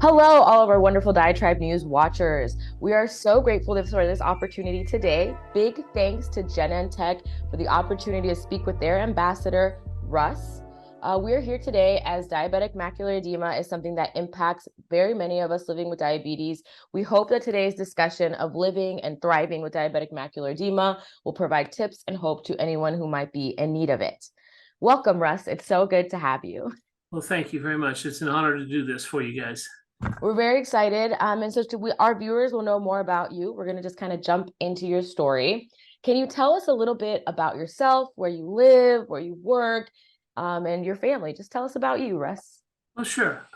Hello, all of our wonderful diaTribe News watchers. We are so grateful for this opportunity today. Big thanks to Genentech for the opportunity to speak with their ambassador, Russ. We're here today as diabetic macular edema is something that impacts very many of us living with diabetes. We hope that today's discussion of living and thriving with diabetic macular edema will provide tips and hope to anyone who might be in need of it. Welcome, Russ. It's so good to have you. Well, thank you very much. It's an honor to do this for you guys. We're very excited. And so our viewers will know more about you. We're going to just kind of jump into your story. Can you tell us a little bit about yourself, where you live, where you work, and your family? Just tell us about you, Russ. Well, sure.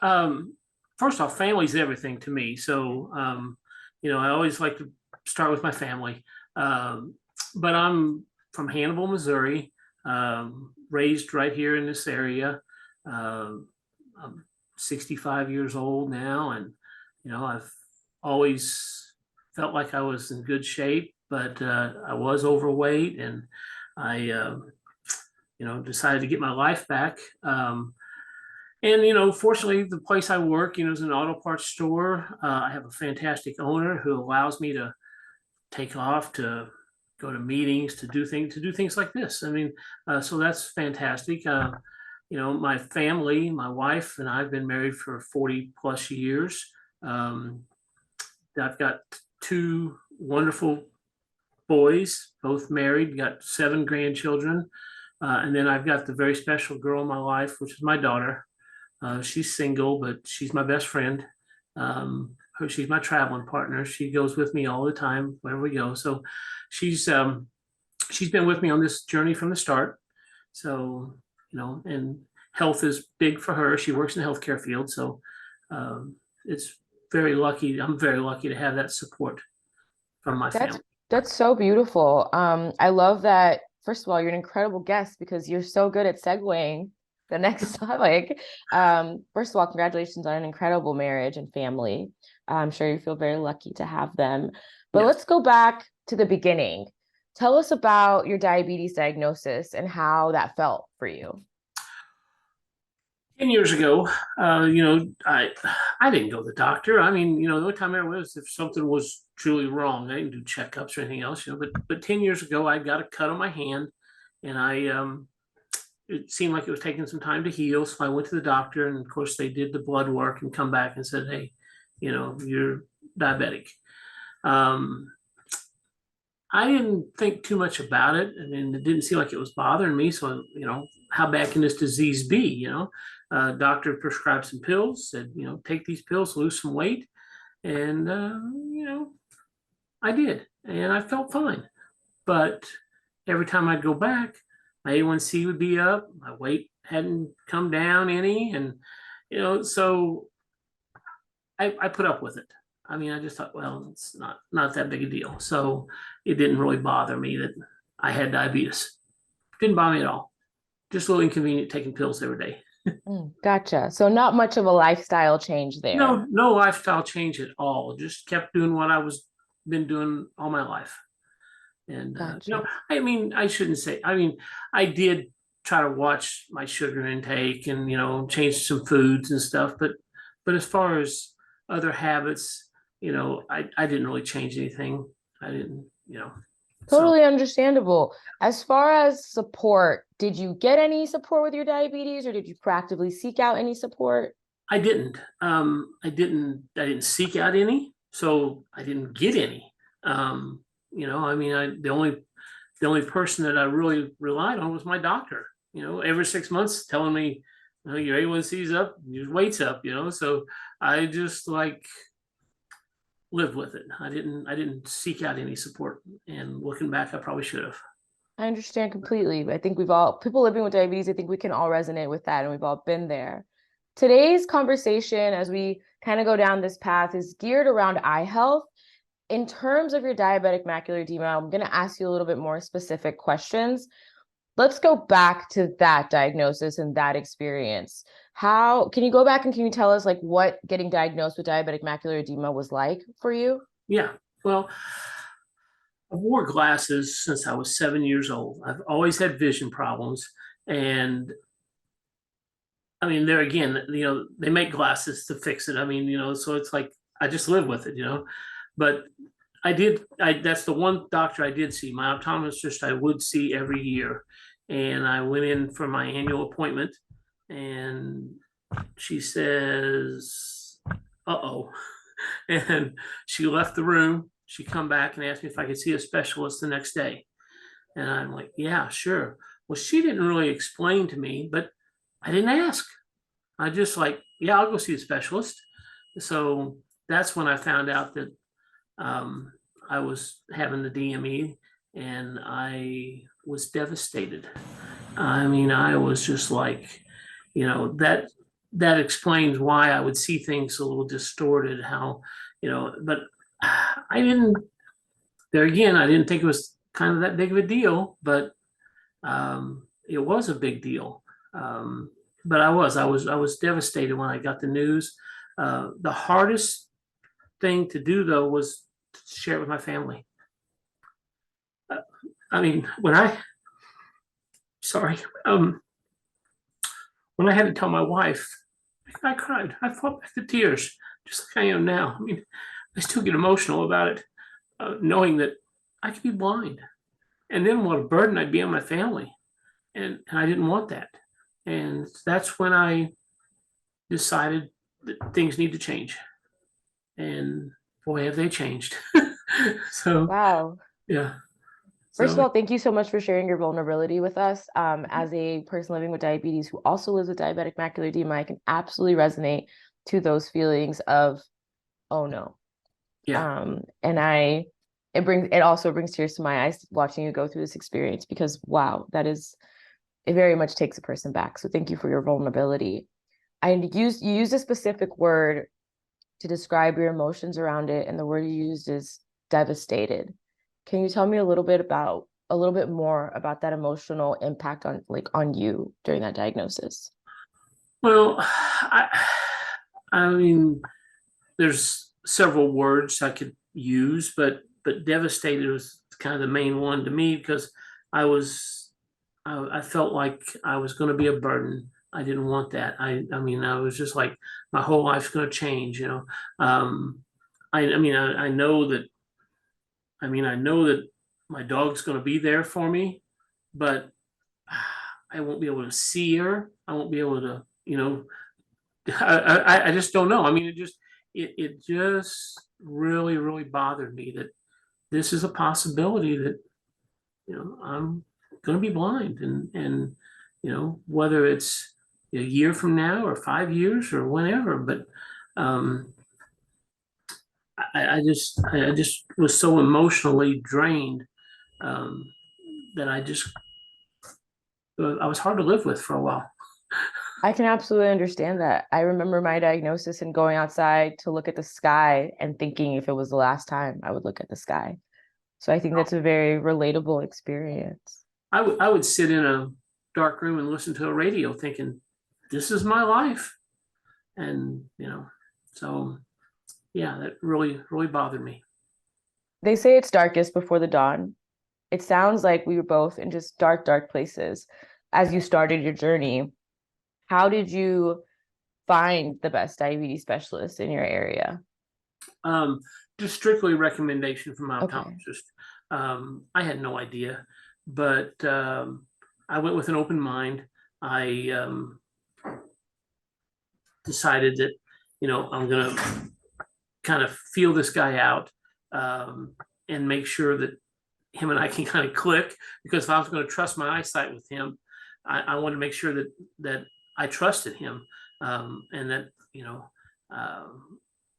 First off, family's everything to me. So, I always like to start with my family. But I'm from Hannibal, Missouri, raised right here in this area. I'm 65 years old now, and I've always felt like I was in good shape, but I was overweight, and I decided to get my life back. And fortunately, the place I work, is an auto parts store. I have a fantastic owner who allows me to take off to go to meetings, to do things like this. I mean, so that's fantastic. My family, my wife and I've been married for 40 plus years. I've got two wonderful boys, both married, got 7 grandchildren. And then I've got the very special girl in my life, which is my daughter. She's single, but she's my best friend. She's my traveling partner. She goes with me all the time wherever we go. So she's been with me on this journey from the start. So and health is big for her. She works in the healthcare field, so it's very lucky. I'm very lucky to have that support from my family. That's so beautiful. I love that. First of all, you're an incredible guest because you're so good at segueing the next topic. First of all, congratulations on an incredible marriage and family. I'm sure you feel very lucky to have them. But let's go back to the beginning. Tell us about your diabetes diagnosis and how that felt for you. 10 years ago, I didn't go to the doctor. I mean, the only time I ever was if something was truly wrong. I didn't do checkups or anything else, but 10 years ago, I got a cut on my hand, and it seemed like it was taking some time to heal. So I went to the doctor, and of course, they did the blood work and come back and said, hey, you're diabetic. I didn't think too much about it. I mean, it didn't seem like it was bothering me. So, how bad can this disease be? Doctor prescribed some pills, said, take these pills, lose some weight. And, I did. And I felt fine. But every time I'd go back, my A1C would be up. My weight hadn't come down any. And, so I put up with it. I mean, I just thought, well, it's not that big a deal. So it didn't really bother me that I had diabetes. Didn't bother me at all. Just a little inconvenient taking pills every day. Gotcha. So not much of a lifestyle change there. No lifestyle change at all. Just kept doing what I was been doing all my life. And Gotcha. I mean, I shouldn't say. I mean, I did try to watch my sugar intake and change some foods and stuff. But as far as other habits, I didn't really change anything. I didn't. Totally understandable. As far as support, did you get any support with your diabetes, or did you proactively seek out any support? I didn't. I didn't seek out any, so I didn't get any. I mean, the only person that I really relied on was my doctor. Every 6 months telling me, your A1C's up, your weight's up. So I just lived with it. I didn't seek out any support. And looking back, I probably should have. I understand completely. I think people living with diabetes, I think we can all resonate with that, and we've all been there. Today's conversation, as we kind of go down this path, is geared around eye health. In terms of your diabetic macular edema, I'm going to ask you a little bit more specific questions. Let's go back to that diagnosis and that experience. How can you go back and can you tell us what getting diagnosed with diabetic macular edema was like for you? Yeah. Well, I wore glasses since I was 7 years old. I've always had vision problems, and I mean, there again, they make glasses to fix it. I mean, so it's like I just live with it. But that's the one doctor I did see. My optometrist I would see every year. And I went in for my annual appointment, and she says, uh-oh. And she left the room. She come back and asked me if I could see a specialist the next day. And I'm like, yeah, sure. Well, she didn't really explain to me, but I didn't ask. I just like, yeah, I'll go see a specialist. So that's when I found out that um, I was having the DME, and I was devastated. I mean, I was just like, that explains why I would see things a little distorted. But I didn't. There again, I didn't think it was kind of that big of a deal, but it was a big deal. But I was devastated when I got the news. The hardest thing to do though was to share it with my family. I mean, sorry, when I had to tell my wife, I cried. I fought back the tears, just like I am now. I mean, I still get emotional about it, knowing that I could be blind, and then what a burden I'd be on my family, and I didn't want that. And that's when I decided that things need to change. And boy, have they changed. So, Wow. yeah. First of So, all, thank you so much for sharing your vulnerability with us. As a person living with diabetes who also lives with diabetic macular edema, I can absolutely resonate to those feelings of, oh no. yeah. It also brings tears to my eyes watching you go through this experience because wow, it very much takes a person back. So thank you for your vulnerability. You used a specific word to describe your emotions around it, and the word you used is devastated. Can you tell me a little bit more about that emotional impact on you during that diagnosis? Well, I mean, there's several words I could use, but devastated was kind of the main one to me because I was I felt like I was going to be a burden. I didn't want that. I mean, I was just like my whole life's going to change. I mean, I know that. I know that my dog's going to be there for me, but I won't be able to see her. I won't be able to. I just don't know. I mean, it just really really bothered me that this is a possibility that I'm going to be blind, and whether it's a year from now or 5 years or whenever. But um, I just was so emotionally drained um, that I was hard to live with for a while. I can absolutely understand that. I remember my diagnosis and going outside to look at the sky and thinking if it was the last time I would look at the sky. So I think that's a very relatable experience. I would sit in a dark room and listen to a radio thinking, this is my life. And, so yeah, that really, really bothered me. They say it's darkest before the dawn. It sounds like we were both in just dark, dark places as you started your journey. How did you find the best diabetes specialist in your area? Um, just strictly recommendation from my Okay. optometrist. I had no idea, but I went with an open mind. I decided that, I'm going to kind of feel this guy out and make sure that him and I can kind of click, because if I was going to trust my eyesight with him, I wanted to make sure that I trusted him, and that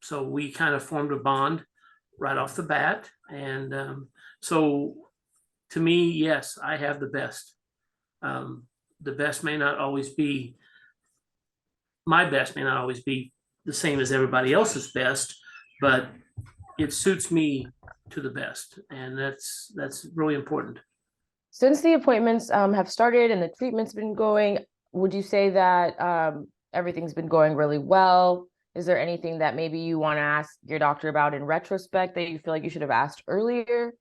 so we kind of formed a bond right off the bat, and so to me, yes, I have the best. Um, the best may not always be my best may not always be the same as everybody else's best, but it suits me to the best, and that's really important. Since the appointments have started and the treatment's been going, would you say that everything's been going really well? Is there anything that maybe you want to ask your doctor about in retrospect that you feel like you should have asked earlier?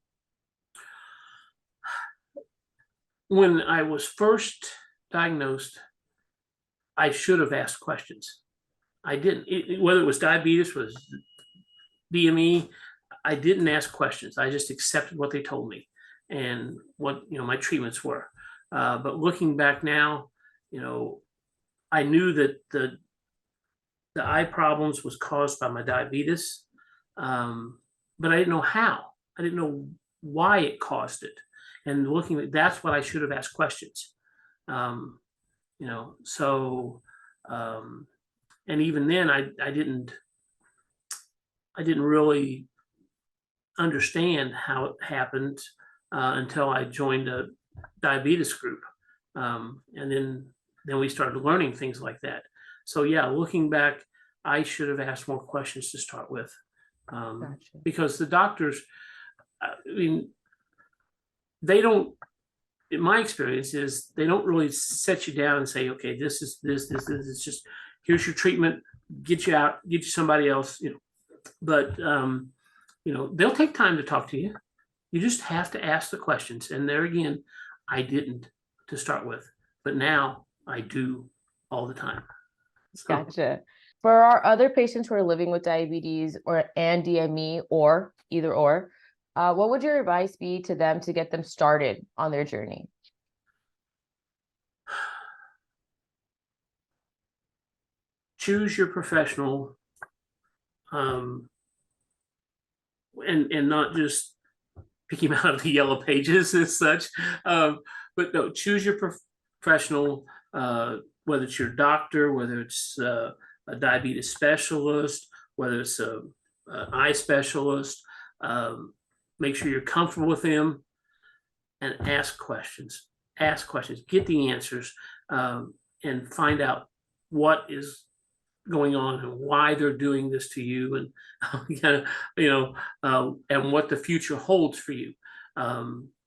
When I was first diagnosed, I should have asked questions. I didn't. Whether it was diabetes, was DME, I didn't ask questions. I just accepted what they told me and what my treatments were. But looking back now, I knew that the eye problems was caused by my diabetes, but I didn't know how. I didn't know why it caused it. And looking at that's what I should have asked questions. So and even then I didn't really understand how it happened until I joined a diabetes group, and then we started learning things like that. So yeah, looking back, I should have asked more questions to start with, Gotcha. because the doctors, I mean, they don't. In my experience, is they don't really set you down and say, okay, this is this. It's just here's your treatment, get you out, get you somebody else, But they'll take time to talk to you. You just have to ask the questions. And there again, I didn't to start with, but now I do all the time. So, Gotcha. For our other patients who are living with diabetes and DME or either or, what would your advice be to them to get them started on their journey? choose your professional, and not just pick him out of the yellow pages as such. But no, choose your professional, whether it's your doctor, whether it's a diabetes specialist, whether it's an eye specialist. Make sure you're comfortable with them and ask questions. Ask questions, get the answers, and find out what is going on and why they're doing this to you, and and what the future holds for you.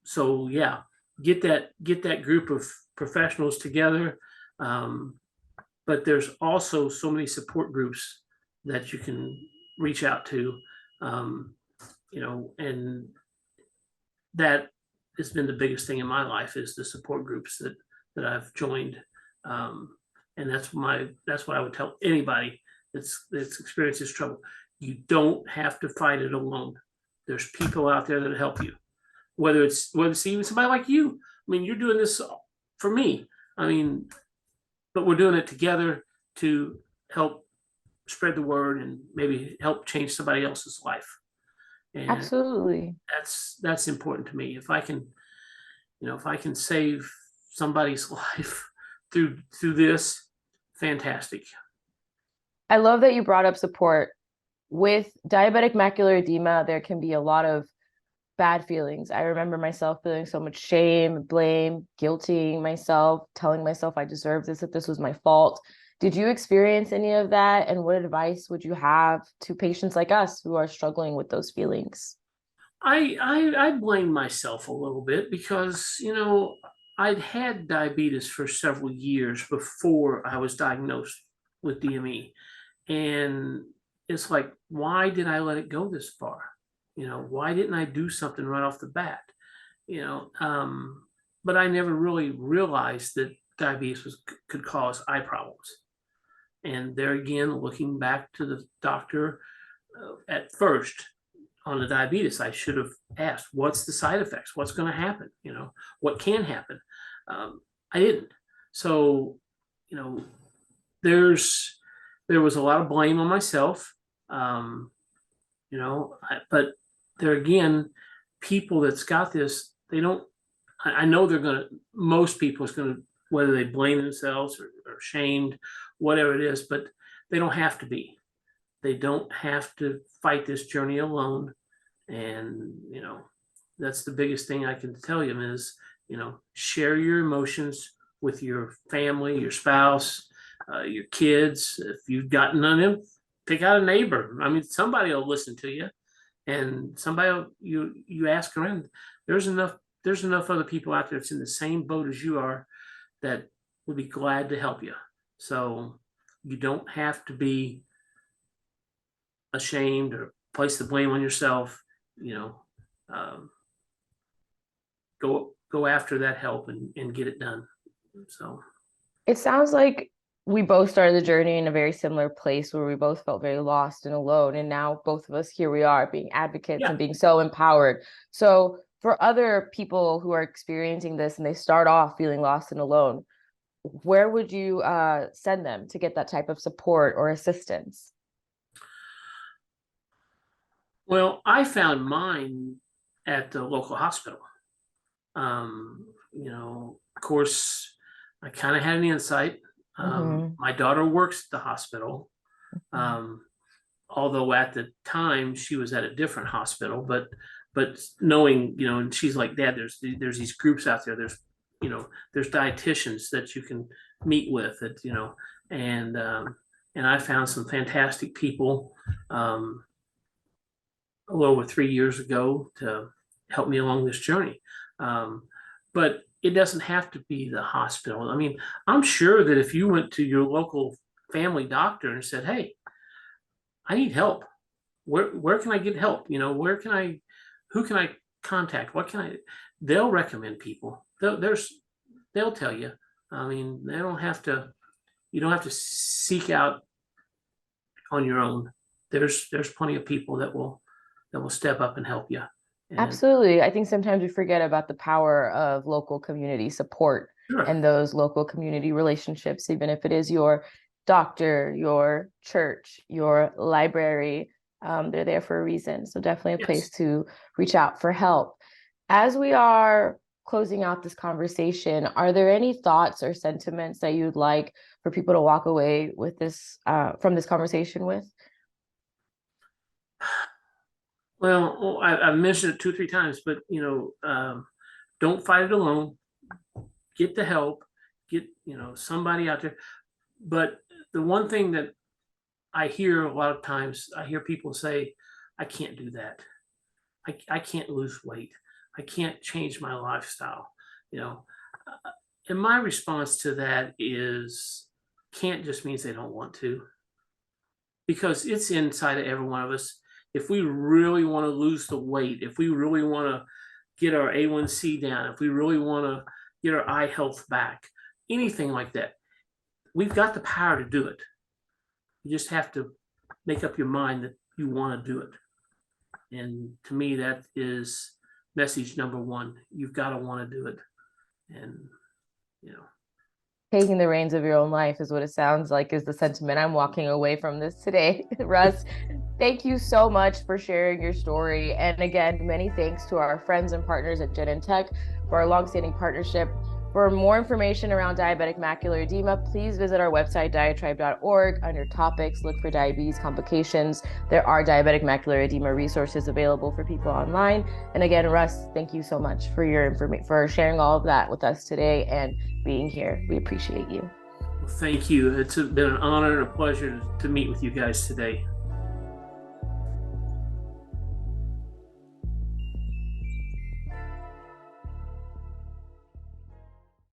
So yeah, get that group of professionals together. But there's also so many support groups that you can reach out to, and that has been the biggest thing in my life is the support groups that I've joined. And that's what I would tell anybody that's experiences trouble. You don't have to fight it alone. There's people out there that help you, whether it's even somebody like you. I mean, you're doing this for me. I mean, but we're doing it together to help spread the word and maybe help change somebody else's life. And Absolutely. that's important to me. If I can save somebody's life through this, fantastic. I love that you brought up support. With diabetic macular edema, there can be a lot of bad feelings. I remember myself feeling so much shame, blame, guilting myself, telling myself I deserved this, that this was my fault. Did you experience any of that? And what advice would you have to patients like us who are struggling with those feelings? I blame myself a little bit because, I'd had diabetes for several years before I was diagnosed with DME. And it's like, why did I let it go this far? Why didn't I do something right off the bat? But I never really realized that diabetes could cause eye problems. And there again, looking back to the doctor, at first on the diabetes, I should have asked, what's the side effects? What's going to happen? What can happen? I didn't. So, there was a lot of blame on myself. But there again, people that's got this, they don't, I know most people is going to, whether they blame themselves or shamed, whatever it is, but they don't have to be. They don't have to fight this journey alone. And, that's the biggest thing I can tell you is, share your emotions with your family, your spouse, your kids. If you've got none of them, pick out a neighbor. I mean, somebody will listen to you, and somebody you ask around. There's enough other people out there that's in the same boat as you are that would be glad to help you. So you don't have to be ashamed or place the blame on yourself. Go after that help and get it done. So It sounds like we both started the journey in a very similar place where we both felt very lost and alone. And now both of us, here we are being advocates Yeah. and being so empowered. So for other people who are experiencing this and they start off feeling lost and alone, where would you send them to get that type of support or assistance? Well, I found mine at the local hospital. Of course, I kind of had an insight. Mm-hmm. My daughter works at the hospital. Mm-hmm. Although at the time she was at a different hospital, but knowing, and she's like, Dad, there's these groups out there. There's dietitians that you can meet with, and I found some fantastic people a little over 3 years ago to help me along this journey. But it doesn't have to be the hospital. I mean, I'm sure that if you went to your local family doctor and said, "Hey, I need help. Where can I get help? Who can I contact? What can I?" They'll recommend people. They'll tell you. I mean, they don't have to. You don't have to seek out on your own. There's plenty of people that will step up and help you. And Absolutely. I think sometimes we forget about the power of local community support sure, and those local community relationships, even if it is your doctor, your church, your library. They're there for a reason. So definitely a place yes. to reach out for help. As we are closing out this conversation, are there any thoughts or sentiments that you'd like for people to walk away with this from this conversation with? Well, I've mentioned it 2 or 3 times, but don't fight it alone. Get the help. Get somebody out there. But the one thing that I hear a lot of times, I hear people say, "I can't do that. I can't lose weight. I can't change my lifestyle." You know, and my response to that is, can't just means they don't want to, because it's inside of every one of us. If we really want to lose the weight, if we really want to get our A1C down, if we really want to get our eye health back, anything like that, we've got the power to do it. You just have to make up your mind that you want to do it. And to me, that is message number one. You've got to want to do it. And, you know, Taking the reins of your own life is what it sounds like is the sentiment I'm walking away from this today. Russ, thank you so much for sharing your story. And again, many thanks to our friends and partners at Genentech for our longstanding partnership. For more information around diabetic macular edema, please visit our website, diatribe.org. Under topics, look for diabetes complications. There are diabetic macular edema resources available for people online. And again, Russ, thank you so much for your information, for sharing all of that with us today and being here. We appreciate you. thank you. It's been an honor and a pleasure to meet with you guys today.